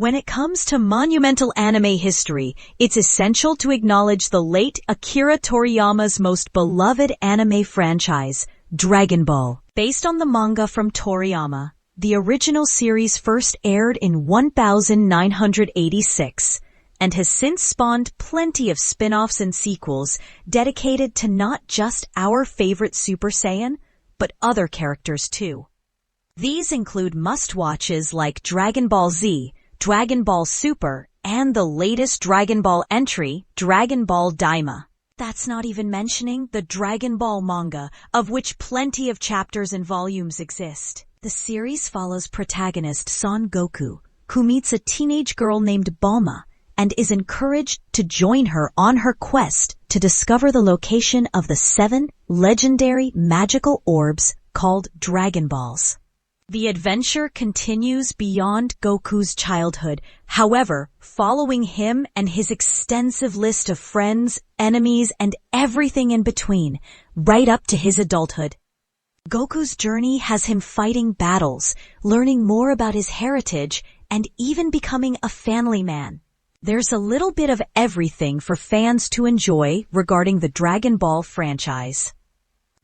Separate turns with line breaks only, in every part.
When it comes to monumental anime history, it's essential to acknowledge the late Akira Toriyama's most beloved anime franchise, Dragon Ball. Based on the manga from Toriyama, the original series first aired in 1986 and has since spawned plenty of spin-offs and sequels dedicated to not just our favorite Super Saiyan, but other characters too. These include must-watches like Dragon Ball Z, Dragon Ball Super, and the latest Dragon Ball entry, Dragon Ball Daima. That's not even mentioning the Dragon Ball manga, of which plenty of chapters and volumes exist. The series follows protagonist Son Goku, who meets a teenage girl named Bulma and is encouraged to join her on her quest to discover the location of the 7 legendary magical orbs called Dragon Balls. The adventure continues beyond Goku's childhood, however, following him and his extensive list of friends, enemies, and everything in between, right up to his adulthood. Goku's journey has him fighting battles, learning more about his heritage, and even becoming a family man. There's a little bit of everything for fans to enjoy regarding the Dragon Ball franchise.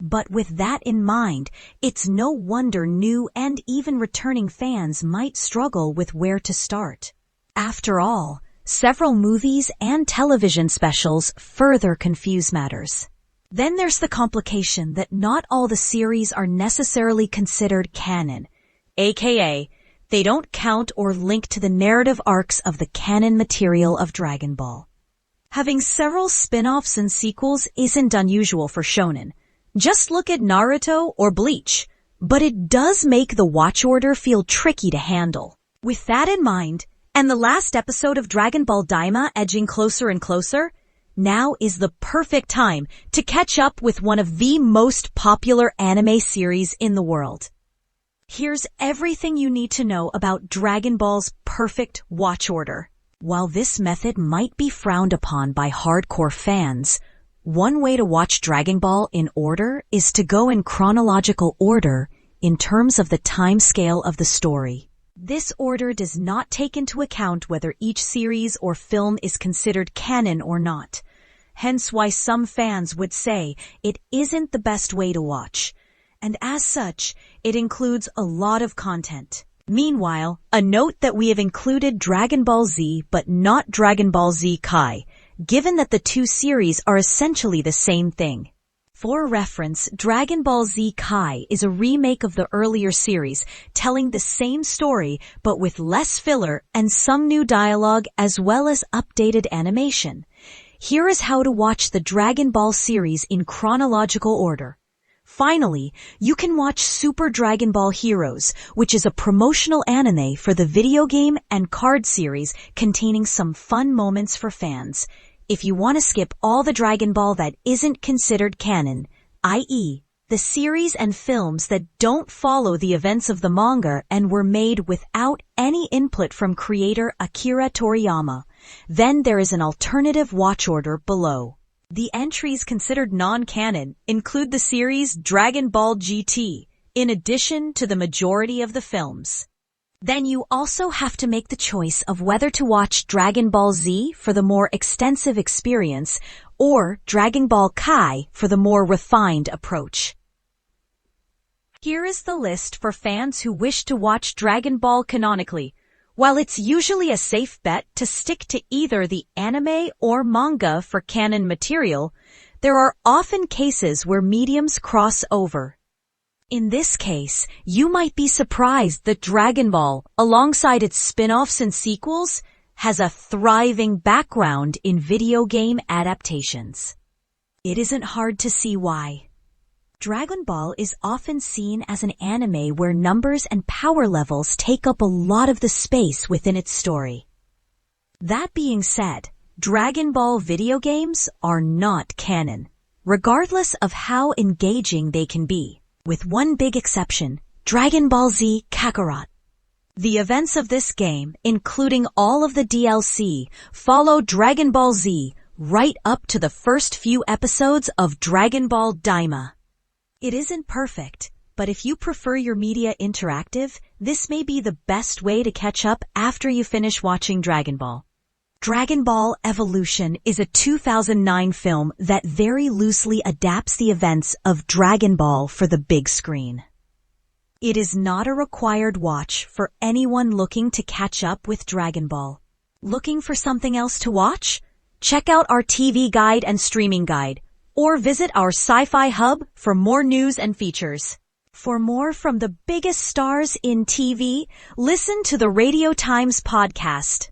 But with that in mind, it's no wonder new and even returning fans might struggle with where to start. After all, several movies and television specials further confuse matters. Then there's the complication that not all the series are necessarily considered canon, aka they don't count or link to the narrative arcs of the canon material of Dragon Ball. Having several spin-offs and sequels isn't unusual for shonen. Just look at Naruto or Bleach, but it does make the watch order feel tricky to handle. With that in mind, and the last episode of Dragon Ball Daima edging closer and closer, now is the perfect time to catch up with one of the most popular anime series in the world. Here's everything you need to know about Dragon Ball's perfect watch order. While this method might be frowned upon by hardcore fans, one way to watch Dragon Ball in order is to go in chronological order in terms of the time scale of the story. This order does not take into account whether each series or film is considered canon or not, hence why some fans would say it isn't the best way to watch, and as such, it includes a lot of content. Meanwhile, a note that we have included Dragon Ball Z but not Dragon Ball Z Kai, given that the two series are essentially the same thing. For reference, Dragon Ball Z Kai is a remake of the earlier series, telling the same story but with less filler and some new dialogue as well as updated animation. Here is how to watch the Dragon Ball series in chronological order. Finally, you can watch Super Dragon Ball Heroes, which is a promotional anime for the video game and card series containing some fun moments for fans. If you want to skip all the Dragon Ball that isn't considered canon, i.e., the series and films that don't follow the events of the manga and were made without any input from creator Akira Toriyama, then there is an alternative watch order below. The entries considered non-canon include the series Dragon Ball GT, in addition to the majority of the films. Then you also have to make the choice of whether to watch Dragon Ball Z for the more extensive experience or Dragon Ball Kai for the more refined approach. Here is the list for fans who wish to watch Dragon Ball canonically. While it's usually a safe bet to stick to either the anime or manga for canon material, there are often cases where mediums cross over. In this case, you might be surprised that Dragon Ball, alongside its spin-offs and sequels, has a thriving background in video game adaptations. It isn't hard to see why. Dragon Ball is often seen as an anime where numbers and power levels take up a lot of the space within its story. That being said, Dragon Ball video games are not canon, regardless of how engaging they can be, with one big exception, Dragon Ball Z Kakarot. The events of this game, including all of the DLC, follow Dragon Ball Z right up to the first few episodes of Dragon Ball Daima. It isn't perfect, But if you prefer your media interactive, this may be the best way to catch up after you finish watching Dragon Ball. Dragon Ball Evolution is a 2009 film that very loosely adapts the events of Dragon Ball for the big screen. It is not a required watch for anyone looking to catch up with Dragon Ball. Looking for something else to watch? Check out our TV guide and streaming guide, or visit our Sci-Fi Hub for more news and features. For more from the biggest stars in TV, listen to the Radio Times podcast.